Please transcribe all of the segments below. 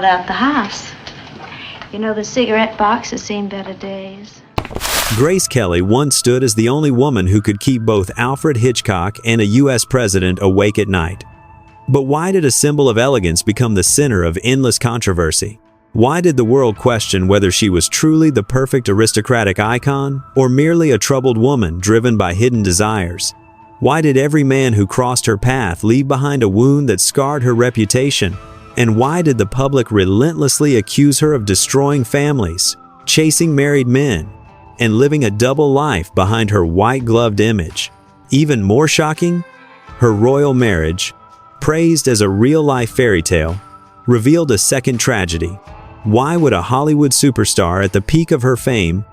out the house. You know, the cigarette box has seen better days. Grace Kelly once stood as the only woman who could keep both Alfred Hitchcock and a U.S. president awake at night. But why did a symbol of elegance become the center of endless controversy? Why did the world question whether she was truly the perfect aristocratic icon or merely a troubled woman driven by hidden desires? Why did every man who crossed her path leave behind a wound that scarred her reputation? And why did the public relentlessly accuse her of destroying families, chasing married men, and living a double life behind her white-gloved image? Even more shocking, her royal marriage, praised as a real-life fairy tale, revealed a second tragedy. Why would a Hollywood superstar at the peak of her fame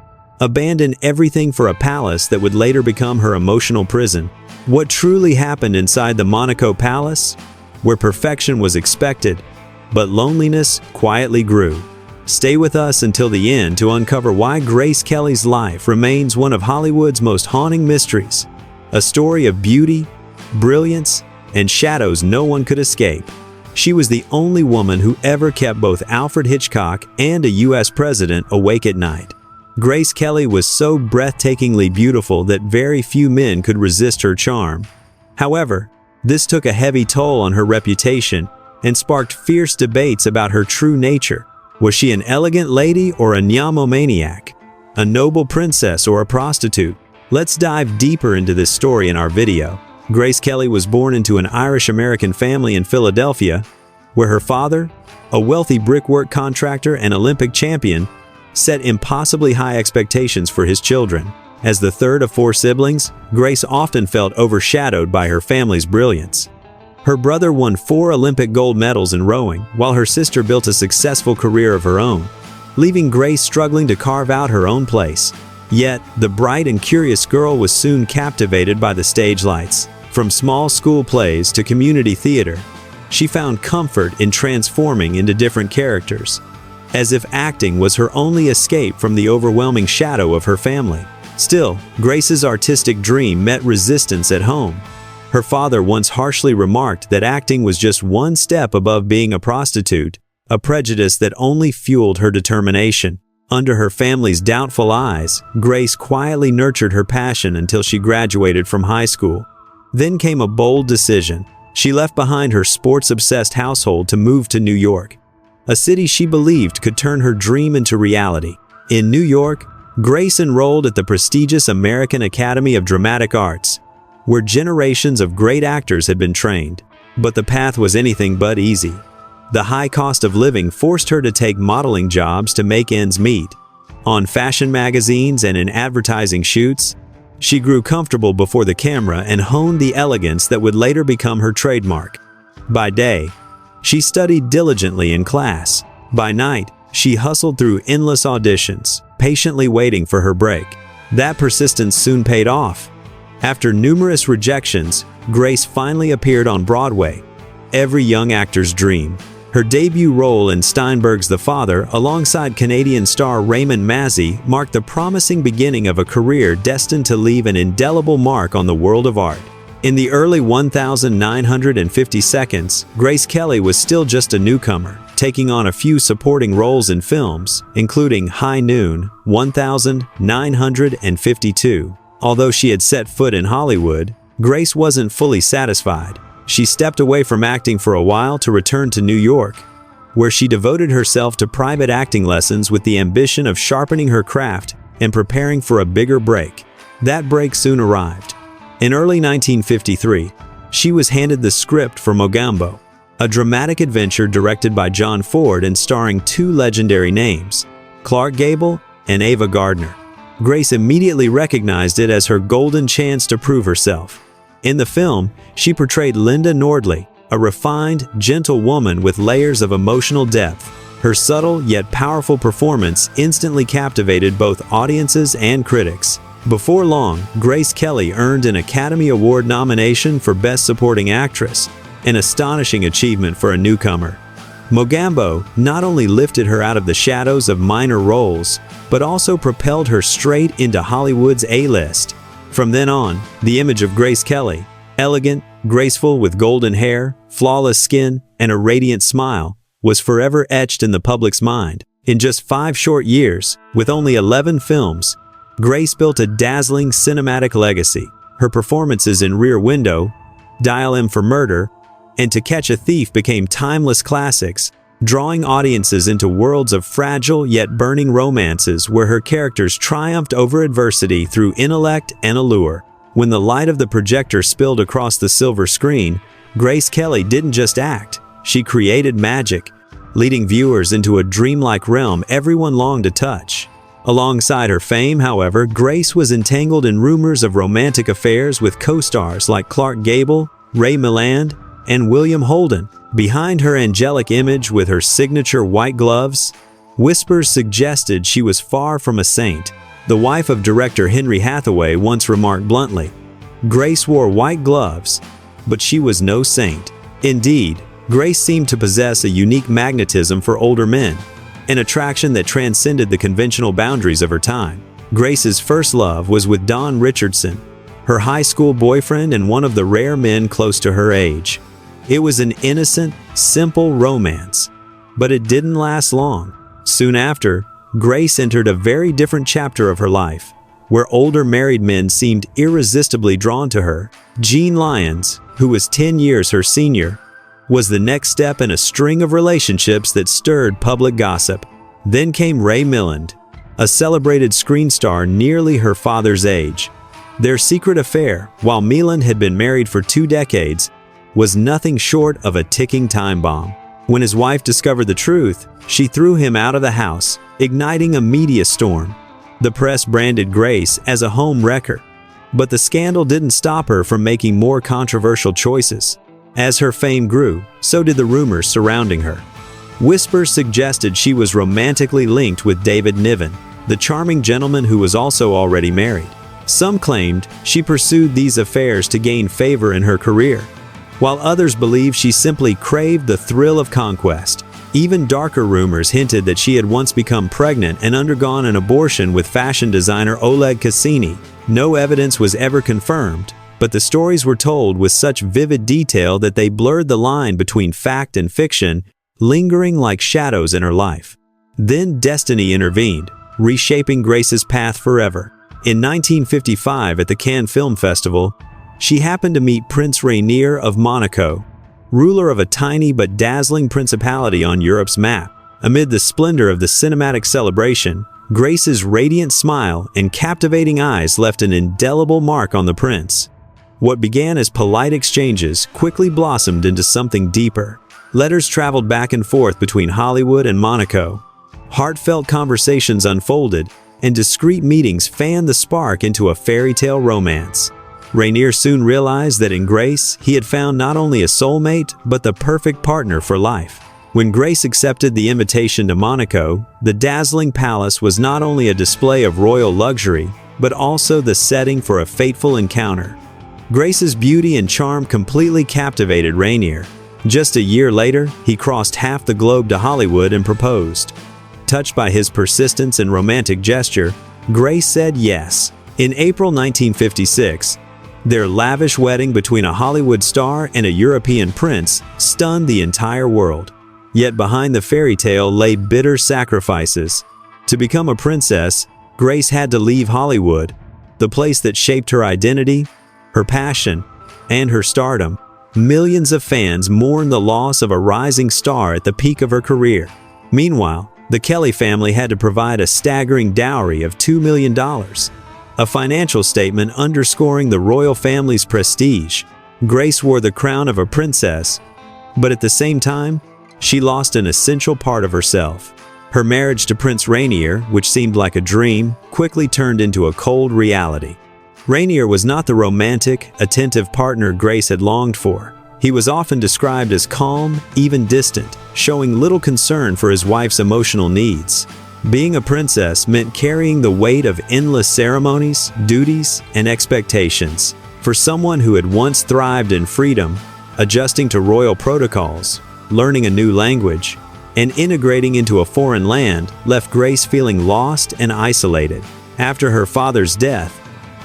abandon everything for a palace that would later become her emotional prison? What truly happened inside the Monaco Palace, where perfection was expected, but loneliness quietly grew? Stay with us until the end to uncover why Grace Kelly's life remains one of Hollywood's most haunting mysteries, a story of beauty, brilliance, and shadows no one could escape. She was the only woman who ever kept both Alfred Hitchcock and a U.S. president awake at night. Grace Kelly was so breathtakingly beautiful that very few men could resist her charm. However, this took a heavy toll on her reputation and sparked fierce debates about her true nature. Was she an elegant lady or a nymphomaniac? A noble princess or a prostitute? Let's dive deeper into this story in our video. Grace Kelly was born into an Irish-American family in Philadelphia, where her father, a wealthy brickwork contractor and Olympic champion, set impossibly high expectations for his children. As the third of four siblings, Grace often felt overshadowed by her family's brilliance. Her brother won 4 Olympic gold medals in rowing, while her sister built a successful career of her own, leaving Grace struggling to carve out her own place. Yet, the bright and curious girl was soon captivated by the stage lights. From small school plays to community theater, she found comfort in transforming into different characters, as if acting was her only escape from the overwhelming shadow of her family. Still, Grace's artistic dream met resistance at home. Her father once harshly remarked that acting was just one step above being a prostitute, a prejudice that only fueled her determination. Under her family's doubtful eyes, Grace quietly nurtured her passion until she graduated from high school. Then came a bold decision. She left behind her sports-obsessed household to move to New York, a city she believed could turn her dream into reality. In New York, Grace enrolled at the prestigious American Academy of Dramatic Arts, where generations of great actors had been trained. But the path was anything but easy. The high cost of living forced her to take modeling jobs to make ends meet. On fashion magazines and in advertising shoots, she grew comfortable before the camera and honed the elegance that would later become her trademark. By day, she studied diligently in class. By night, she hustled through endless auditions, patiently waiting for her break. That persistence soon paid off. After numerous rejections, Grace finally appeared on Broadway, every young actor's dream. Her debut role in Steinberg's The Father, alongside Canadian star Raymond Massey, marked the promising beginning of a career destined to leave an indelible mark on the world of art. In the early 1950s, Grace Kelly was still just a newcomer, taking on a few supporting roles in films, including High Noon, 1952. Although she had set foot in Hollywood, Grace wasn't fully satisfied. She stepped away from acting for a while to return to New York, where she devoted herself to private acting lessons with the ambition of sharpening her craft and preparing for a bigger break. That break soon arrived. In early 1953, she was handed the script for Mogambo, a dramatic adventure directed by John Ford and starring 2 legendary names, Clark Gable and Ava Gardner. Grace immediately recognized it as her golden chance to prove herself. In the film, she portrayed Linda Nordley, a refined, gentle woman with layers of emotional depth. Her subtle yet powerful performance instantly captivated both audiences and critics. Before long, Grace Kelly earned an Academy Award nomination for Best Supporting Actress, an astonishing achievement for a newcomer. Mogambo not only lifted her out of the shadows of minor roles, but also propelled her straight into Hollywood's A-list. From then on, the image of Grace Kelly, elegant, graceful with golden hair, flawless skin, and a radiant smile, was forever etched in the public's mind. In just 5 short years, with only 11 films, Grace built a dazzling cinematic legacy. Her performances in Rear Window, Dial M for Murder, and To Catch a Thief became timeless classics, drawing audiences into worlds of fragile yet burning romances where her characters triumphed over adversity through intellect and allure. When the light of the projector spilled across the silver screen, Grace Kelly didn't just act, she created magic, leading viewers into a dreamlike realm everyone longed to touch. Alongside her fame, however, Grace was entangled in rumors of romantic affairs with co-stars like Clark Gable, Ray Milland, and William Holden. Behind her angelic image with her signature white gloves, whispers suggested she was far from a saint. The wife of director Henry Hathaway once remarked bluntly, "Grace wore white gloves, but she was no saint." Indeed, Grace seemed to possess a unique magnetism for older men, an attraction that transcended the conventional boundaries of her time. Grace's first love was with Don Richardson, her high school boyfriend and one of the rare men close to her age. It was an innocent, simple romance, but it didn't last long. Soon after, Grace entered a very different chapter of her life, where older married men seemed irresistibly drawn to her. Gene Lyons, who was 10 years her senior, was the next step in a string of relationships that stirred public gossip. Then came Ray Milland, a celebrated screen star nearly her father's age. Their secret affair, while Milland had been married for 2 decades, was nothing short of a ticking time bomb. When his wife discovered the truth, she threw him out of the house, igniting a media storm. The press branded Grace as a home wrecker, but the scandal didn't stop her from making more controversial choices. As her fame grew, so did the rumors surrounding her. Whispers suggested she was romantically linked with David Niven, the charming gentleman who was also already married. Some claimed she pursued these affairs to gain favor in her career, while others believed she simply craved the thrill of conquest. Even darker rumors hinted that she had once become pregnant and undergone an abortion with fashion designer Oleg Cassini. No evidence was ever confirmed, but the stories were told with such vivid detail that they blurred the line between fact and fiction, lingering like shadows in her life. Then destiny intervened, reshaping Grace's path forever. In 1955 at the Cannes Film Festival, she happened to meet Prince Rainier of Monaco, ruler of a tiny but dazzling principality on Europe's map. Amid the splendor of the cinematic celebration, Grace's radiant smile and captivating eyes left an indelible mark on the prince. What began as polite exchanges quickly blossomed into something deeper. Letters traveled back and forth between Hollywood and Monaco. Heartfelt conversations unfolded, and discreet meetings fanned the spark into a fairy tale romance. Rainier soon realized that in Grace, he had found not only a soulmate, but the perfect partner for life. When Grace accepted the invitation to Monaco, the dazzling palace was not only a display of royal luxury, but also the setting for a fateful encounter. Grace's beauty and charm completely captivated Rainier. Just a year later, he crossed half the globe to Hollywood and proposed. Touched by his persistence and romantic gesture, Grace said yes. In April 1956, their lavish wedding between a Hollywood star and a European prince stunned the entire world. Yet behind the fairy tale lay bitter sacrifices. To become a princess, Grace had to leave Hollywood, the place that shaped her identity, her passion, and her stardom. Millions of fans mourned the loss of a rising star at the peak of her career. Meanwhile, the Kelly family had to provide a staggering dowry of $2 million, a financial statement underscoring the royal family's prestige. Grace wore the crown of a princess, but at the same time, she lost an essential part of herself. Her marriage to Prince Rainier, which seemed like a dream, quickly turned into a cold reality. Rainier was not the romantic, attentive partner Grace had longed for. He was often described as calm, even distant, showing little concern for his wife's emotional needs. Being a princess meant carrying the weight of endless ceremonies, duties, and expectations. For someone who had once thrived in freedom, adjusting to royal protocols, learning a new language, and integrating into a foreign land left Grace feeling lost and isolated. After her father's death,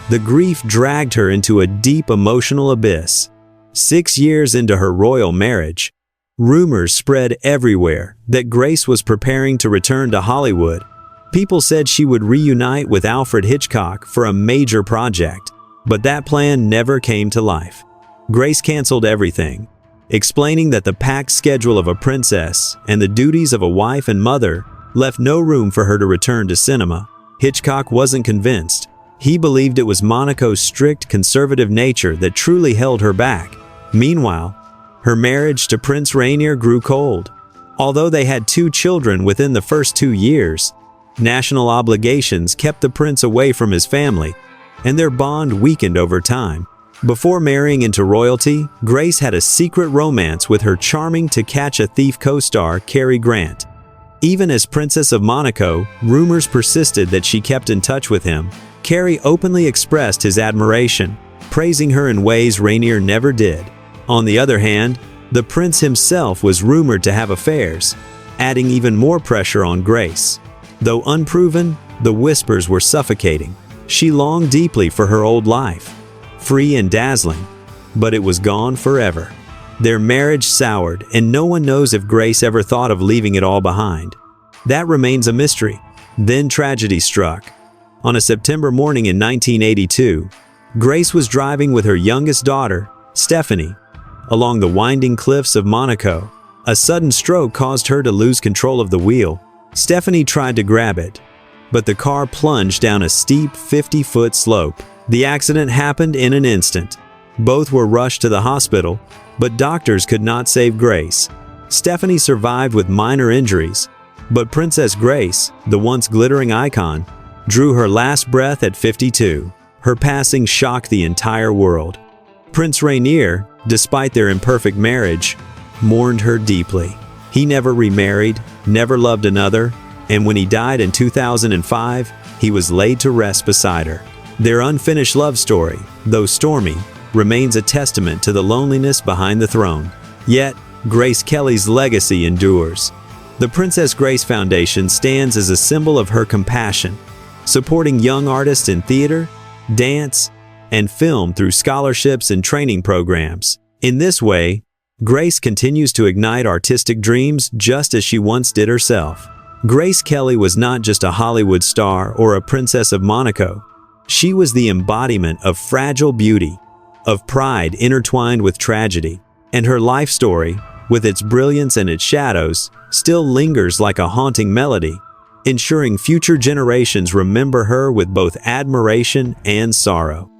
the grief dragged her into a deep emotional abyss. 6 years into her royal marriage, Rumors spread everywhere that Grace was preparing to return to Hollywood. People said she would reunite with Alfred Hitchcock for a major project, but that plan never came to life. Grace canceled everything, explaining that the packed schedule of a princess and the duties of a wife and mother left no room for her to return to cinema. Hitchcock wasn't convinced. He believed it was Monaco's strict conservative nature that truly held her back. Meanwhile, her marriage to Prince Rainier grew cold. Although they had 2 children within the first 2 years, national obligations kept the prince away from his family, and their bond weakened over time. Before marrying into royalty, Grace had a secret romance with her charming To Catch a Thief co-star Cary Grant. Even as Princess of Monaco, rumors persisted that she kept in touch with him. Cary openly expressed his admiration, praising her in ways Rainier never did. On the other hand, the prince himself was rumored to have affairs, adding even more pressure on Grace. Though unproven, the whispers were suffocating. She longed deeply for her old life, free and dazzling, but it was gone forever. Their marriage soured, and no one knows if Grace ever thought of leaving it all behind. That remains a mystery. Then tragedy struck. On a September morning in 1982, Grace was driving with her youngest daughter, Stephanie, along the winding cliffs of Monaco. A sudden stroke caused her to lose control of the wheel. Stephanie tried to grab it, but the car plunged down a steep 50-foot slope. The accident happened in an instant. Both were rushed to the hospital, but doctors could not save Grace. Stephanie survived with minor injuries, but Princess Grace, the once glittering icon, drew her last breath at 52. Her passing shocked the entire world. Prince Rainier, despite their imperfect marriage, mourned her deeply. He never remarried, never loved another, and when he died in 2005, he was laid to rest beside her. Their unfinished love story, though stormy, remains a testament to the loneliness behind the throne. Yet, Grace Kelly's legacy endures. The Princess Grace Foundation stands as a symbol of her compassion, supporting young artists in theater, dance, and film through scholarships and training programs. In this way, Grace continues to ignite artistic dreams just as she once did herself. Grace Kelly was not just a Hollywood star or a princess of Monaco. She was the embodiment of fragile beauty, of pride intertwined with tragedy, and her life story, with its brilliance and its shadows, still lingers like a haunting melody, ensuring future generations remember her with both admiration and sorrow.